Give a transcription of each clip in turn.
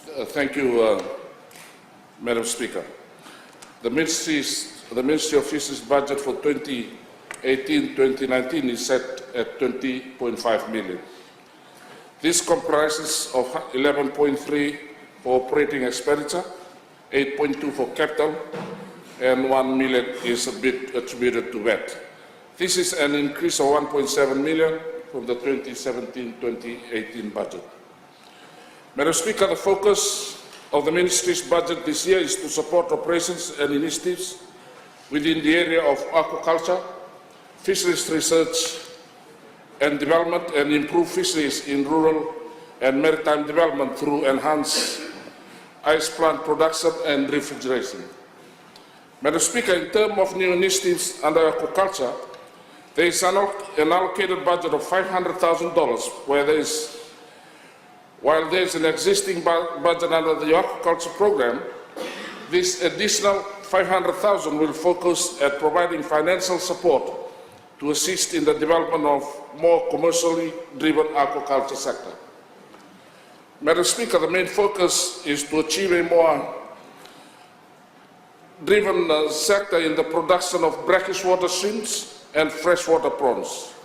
Thank you, Madam Speaker. The Ministry of Fisheries budget for 2018-2019 is set at 20.5 million. This comprises of 11.3 for operating expenditure, 8.2 for capital, and 1 million is attributed to VAT. This is an increase of 1.7 million from the 2017-2018 budget. Madam Speaker, the focus of the Ministry's budget this year is to support operations and initiatives within the area of aquaculture, fisheries research and development, and improve fisheries in rural and maritime development through enhanced ice plant production and refrigeration. Madam Speaker, in terms of new initiatives under aquaculture, there is an allocated budget of $500,000 while there is an existing budget under the aquaculture program. This additional $500,000 will focus at providing financial support to assist in the development of more commercially driven aquaculture sector. Madam Speaker, the main focus is to achieve a more driven sector in the production of brackish water shrimps and freshwater prawns.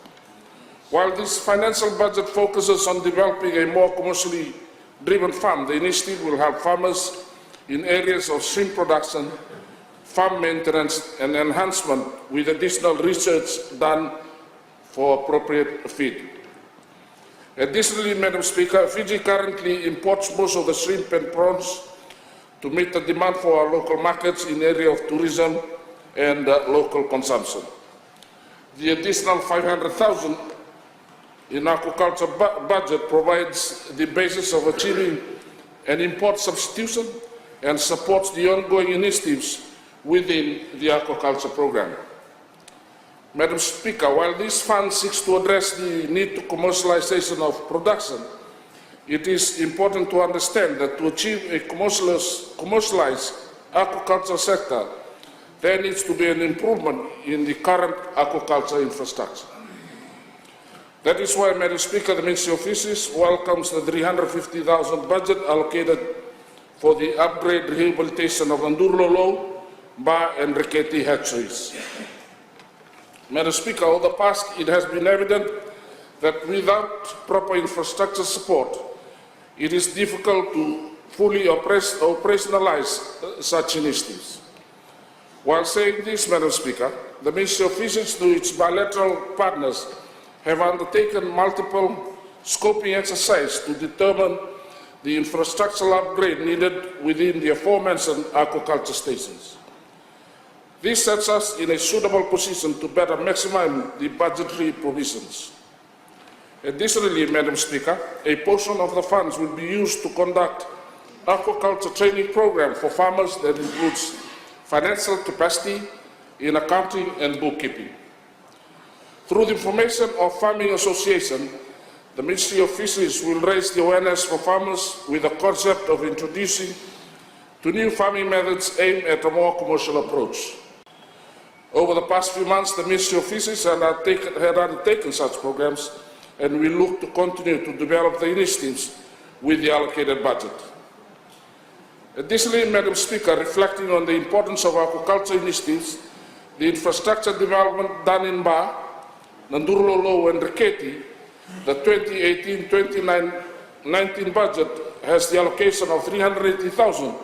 While this financial budget focuses on developing a more commercially driven farm, the initiative will help farmers in areas of shrimp production, farm maintenance and enhancement with additional research done for appropriate feed. Additionally, Madam Speaker, Fiji currently imports most of the shrimp and prawns to meet the demand for our local markets in the area of tourism and local consumption. The additional $500,000 in aquaculture budget provides the basis of achieving an import substitution and supports the ongoing initiatives within the aquaculture program. Madam Speaker, while this fund seeks to address the need to commercialization of production, it is important to understand that to achieve a commercialized aquaculture sector, there needs to be an improvement in the current aquaculture infrastructure. That is why, Madam Speaker, the Ministry of Fisheries welcomes the $350,000 budget allocated for the upgrade rehabilitation of Ndurulolo, Ba and Riketi hatcheries. Madam Speaker, over the past, it has been evident that without proper infrastructure support, it is difficult to fully operationalize such initiatives. While saying this, Madam Speaker, the Ministry of Fisheries, through its bilateral partners, have undertaken multiple scoping exercises to determine the infrastructural upgrade needed within the aforementioned aquaculture stations. This sets us in a suitable position to better maximize the budgetary provisions. Additionally, Madam Speaker, a portion of the funds will be used to conduct aquaculture training program for farmers that includes financial capacity in accounting and bookkeeping. Through the formation of Farming Association, the Ministry of Fisheries will raise the awareness for farmers with the concept of introducing to new farming methods aimed at a more commercial approach. Over the past few months, the Ministry of Fisheries had undertaken such programs, and we look to continue to develop the initiatives with the allocated budget. Additionally, Madam Speaker, reflecting on the importance of aquaculture initiatives, the infrastructure development done in Ba, Ndurulolo and Riketi, the 2018-2019 budget has the allocation of $380,000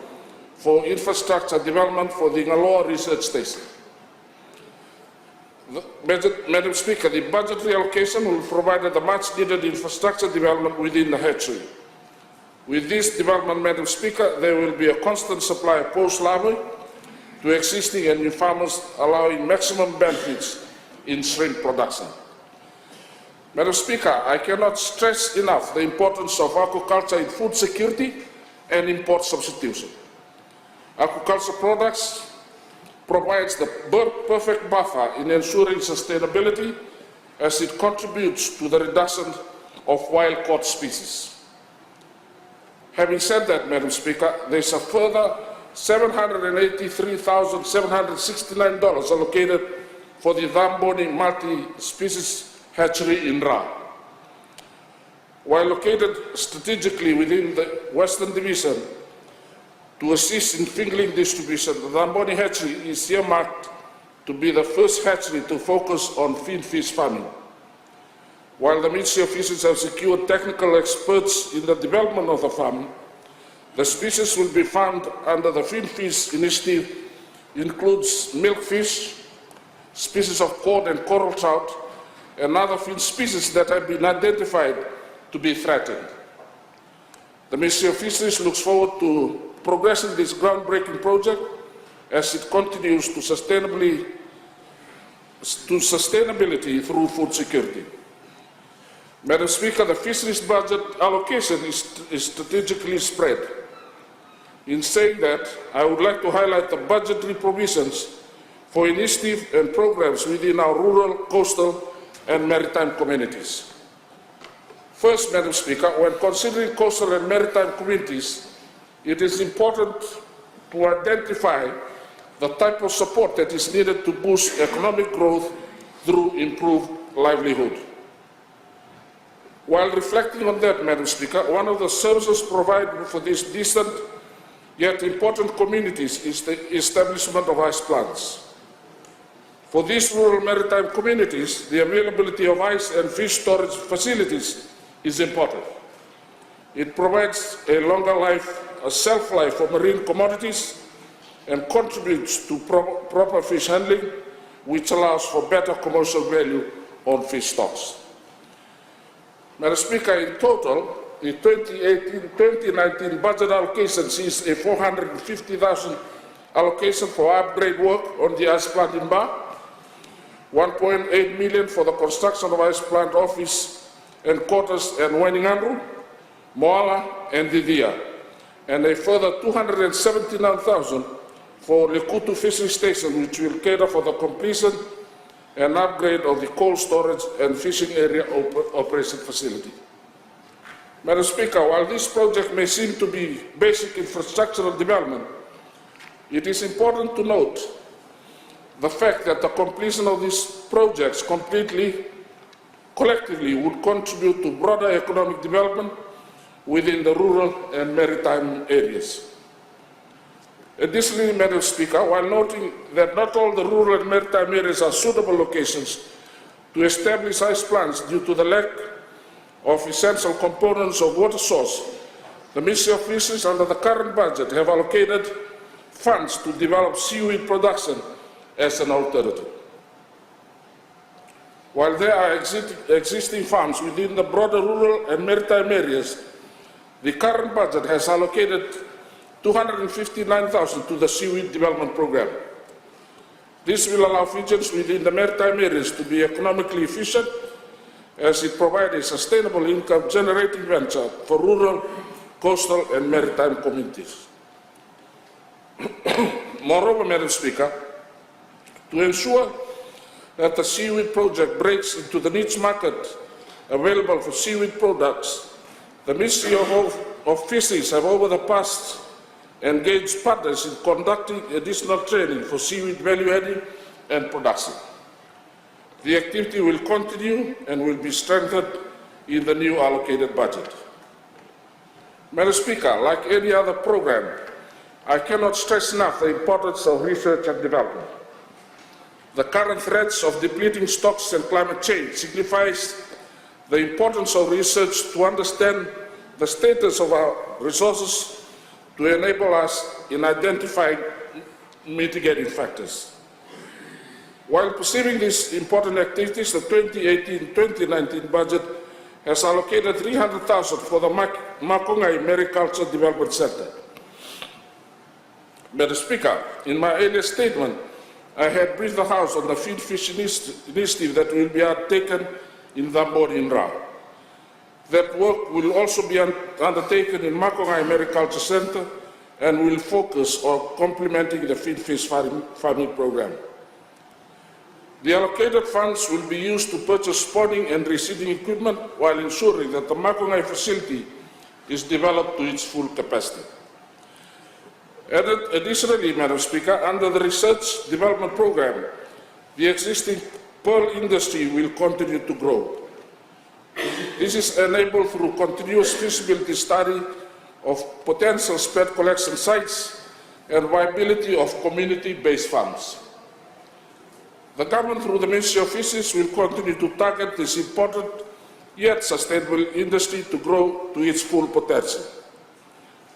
for infrastructure development for the Ngaloa Research Station. Madam Speaker, the budgetary allocation will provide the much needed infrastructure development within the hatchery. With this development, Madam Speaker, there will be a constant supply of post-larvae to existing and new farmers, allowing maximum benefits in shrimp production. Madam Speaker, I cannot stress enough the importance of aquaculture in food security and import substitution. Aquaculture products provides the perfect buffer in ensuring sustainability as it contributes to the reduction of wild-caught species. Having said that, Madam Speaker, there is a further $783,769 allocated for the Dhamboni multi-species hatchery in Ra. While located strategically within the Western Division to assist in fingerling distribution, the Zamboni hatchery is earmarked to be the first hatchery to focus on fin fish farming. While the Ministry of Fisheries have secured technical experts in the development of the farm, the species will be farmed under the fin fish initiative includes milkfish, species of cod and coral trout, and other fin species that have been identified to be threatened. The Ministry of Fisheries looks forward to progressing this groundbreaking project as it continues to sustainability through food security. Madam Speaker, the fisheries budget allocation is strategically spread. In saying that, I would like to highlight the budgetary provisions for initiatives and programs within our rural, coastal, and maritime communities. First, Madam Speaker, when considering coastal and maritime communities, it is important to identify the type of support that is needed to boost economic growth through improved livelihood. While reflecting on that, Madam Speaker, one of the services provided for these distant yet important communities is the establishment of ice plants. For these rural maritime communities, the availability of ice and fish storage facilities is important. It provides a longer life, a shelf life for marine commodities, and contributes to proper fish handling, which allows for better commercial value on fish stocks. Madam Speaker, in total, the 2018-2019 budget allocation sees a 450,000 allocation for upgrade work on the ice plant in Ba, 1.8 million for the construction of ice plant office and quarters and Wainingandru, Moala and Didia, and a further 279,000 for Lekutu Fishing Station, which will cater for the completion and upgrade of the cold storage and fishing area operation facility. Madam Speaker, while this project may seem to be basic infrastructural development, it is important to note the fact that the completion of these projects collectively would contribute to broader economic development within the rural and maritime areas. Additionally, Madam Speaker, while noting that not all the rural and maritime areas are suitable locations to establish ice plants due to the lack of essential components of water source, the Ministry of Fisheries under the current budget have allocated funds to develop seaweed production as an alternative. While there are existing farms within the broader rural and maritime areas, the current budget has allocated 259,000 to the seaweed development program. This will allow Fijians within the maritime areas to be economically efficient as it provides a sustainable income generating venture for rural, coastal and maritime communities. Moreover, Madam Speaker, to ensure that the seaweed project breaks into the niche market available for seaweed products, the Ministry of Fisheries have over the past engaged partners in conducting additional training for seaweed value adding and production. The activity will continue and will be strengthened in the new allocated budget. Madam Speaker, like any other program, I cannot stress enough the importance of research and development. The current threats of depleting stocks and climate change signifies the importance of research to understand the status of our resources to enable us in identifying mitigating factors. While pursuing these important activities, the 2018-2019 budget has allocated 300,000 for the Makongai Mariculture Development Center. Madam Speaker, in my earlier statement, I had briefed the House on the feed fish initiative that will be undertaken in Zamboni in Rao. That work will also be undertaken in Makongai Mariculture Center and will focus on complementing the feed fish farming program. The allocated funds will be used to purchase spawning and reseeding equipment while ensuring that the Makongai facility is developed to its full capacity. Additionally, Madam Speaker, under the research development program, the existing pearl industry will continue to grow. This is enabled through continuous feasibility study of potential SPED collection sites and viability of community-based farms. The government, through the Ministry of Fisheries, will continue to target this important yet sustainable industry to grow to its full potential.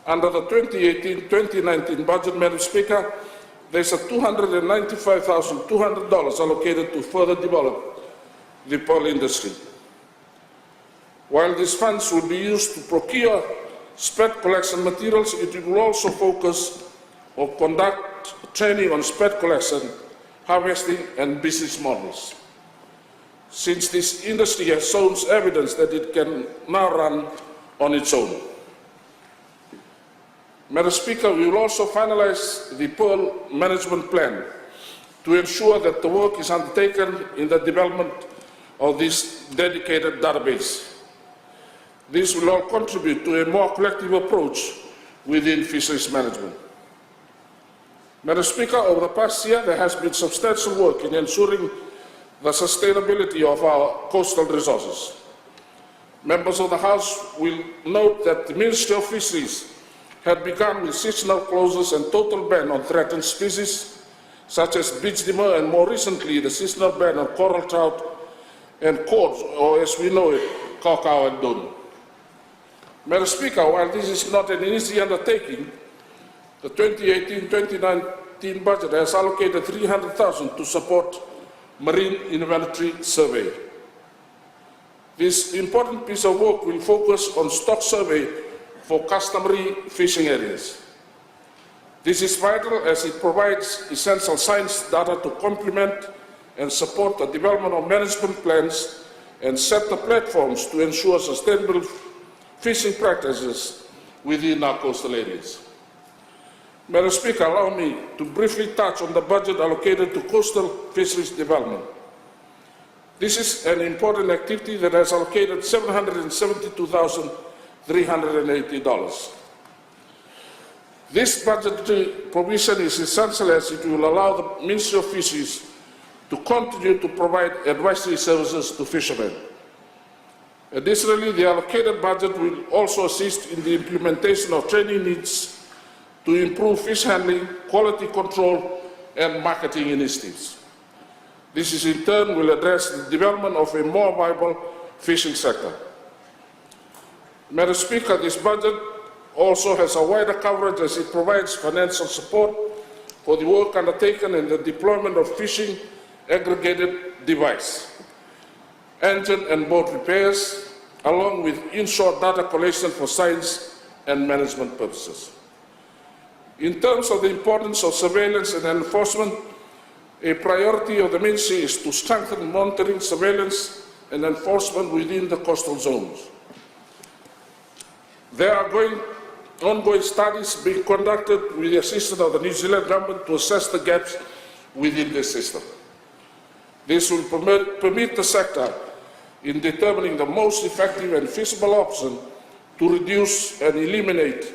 Under the 2018-2019 budget, Madam Speaker, there is a $295,200 allocated to further develop the pearl industry. While these funds will be used to procure SPED collection materials, it will also focus on conduct training on SPED collection, harvesting and business models. Since this industry has shown evidence that it can now run on its own. Madam Speaker, we will also finalize the pearl management plan to ensure that the work is undertaken in the development of this dedicated database. This will all contribute to a more collective approach within fisheries management. Madam Speaker, over the past year, there has been substantial work in ensuring the sustainability of our coastal resources. Members of the House will note that the Ministry of Fisheries had begun with seasonal clauses and total ban on threatened species, such as beach dimmer, and more recently, the seasonal ban on coral trout and cod, or as we know it, kakau and dun. Madam Speaker, while this is not an easy undertaking, the 2018-2019 budget has allocated $300,000 to support marine inventory survey. This important piece of work will focus on stock survey for customary fishing areas. This is vital as it provides essential science data to complement and support the development of management plans and set the platforms to ensure sustainable fishing practices within our coastal areas. Madam Speaker, allow me to briefly touch on the budget allocated to coastal fisheries development. This is an important activity that has allocated $772,380. This budgetary provision is essential as it will allow the Ministry of Fisheries to continue to provide advisory services to fishermen. Additionally, the allocated budget will also assist in the implementation of training needs to improve fish handling, quality control, and marketing initiatives. This in turn will address the development of a more viable fishing sector. Madam Speaker, this budget also has a wider coverage as it provides financial support for the work undertaken in the deployment of fishing aggregated device, engine and boat repairs, along with inshore data collection for science and management purposes. In terms of the importance of surveillance and enforcement, a priority of the Ministry is to strengthen monitoring, surveillance and enforcement within the coastal zones. There are ongoing studies being conducted with the assistance of the New Zealand government to assess the gaps within the system. This will permit the sector in determining the most effective and feasible option to reduce and eliminate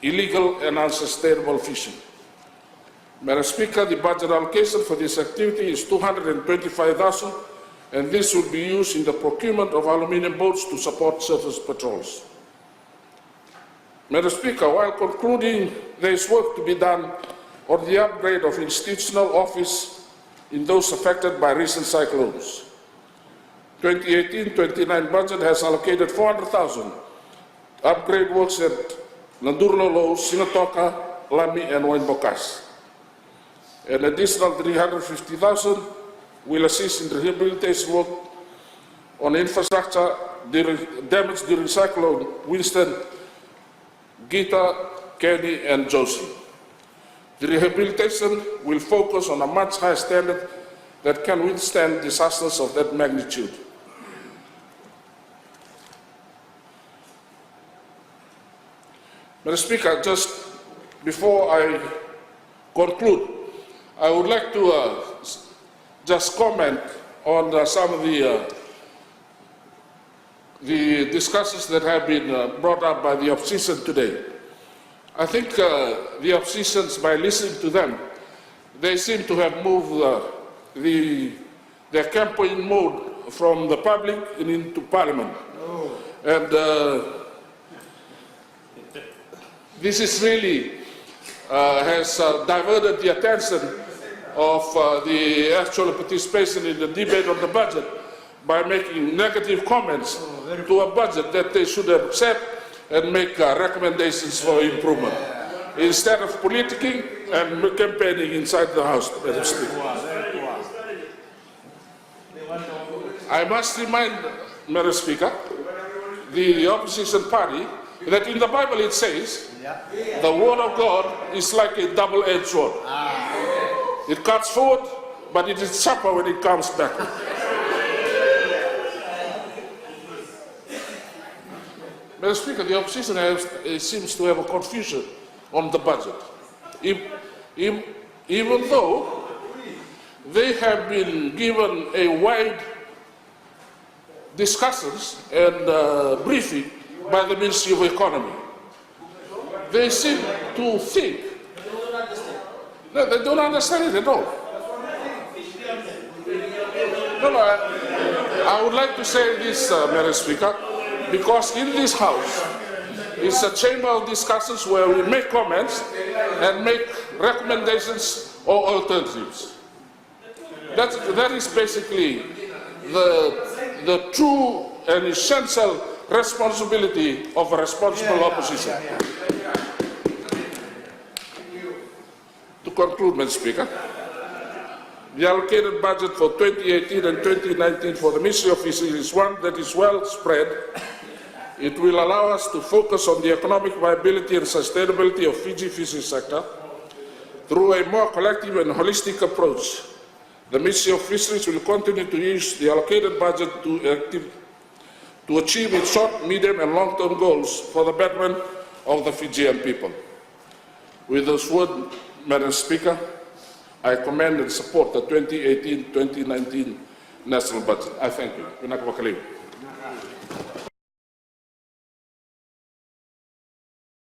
illegal and unsustainable fishing. Madam Speaker, the budget allocation for this activity is $225,000, and this will be used in the procurement of aluminium boats to support surface patrols. Madam Speaker, while concluding, there is work to be done on the upgrade of institutional office in those affected by recent cyclones. 2018-29 budget has allocated $400,000 upgrade works at Nadurlolo, Sinatoka, Lami, and Wainbokas. An additional $350,000 will assist in rehabilitation work on infrastructure damaged during Cyclone Winston, Gita, Kenny, and Josie. The rehabilitation will focus on a much higher standard that can withstand disasters of that magnitude. Mr. Speaker, just before I conclude, I would like to just comment on some of the discussions that have been brought up by the opposition today. I think the oppositions, by listening to them, they seem to have moved their campaign mode from the public and into Parliament. And this is really has diverted the attention of the actual participation in the debate on the budget by making negative comments to a budget that they should accept and make recommendations for improvement, instead of politicking and campaigning inside the House, Madam Speaker. I must remind, Madam Speaker, the opposition party that in the Bible it says the word of God is like a double-edged sword. It cuts forward, but it is sharper when it comes back. Madam Speaker, the opposition seems to have a confusion on the budget. Even though they have been given a wide discussions and briefing by the Ministry of Economy, they seem to think that they don't understand it at all. No, I would like to say this, Madam Speaker, because in this House, it's a chamber of discussions where we make comments and make recommendations or alternatives. That is basically the true and essential responsibility of a responsible opposition. To conclude, Mr. Speaker, the allocated budget for 2018 and 2019 for the Ministry of Fisheries is one that is well spread. It will allow us to focus on the economic viability and sustainability of Fiji fishing sector through a more collective and holistic approach. The Ministry of Fisheries will continue to use the allocated budget to achieve its short, medium and long-term goals for the betterment of the Fijian people. With those words, Madam Speaker, I commend and support the 2018-2019 national budget. I thank you.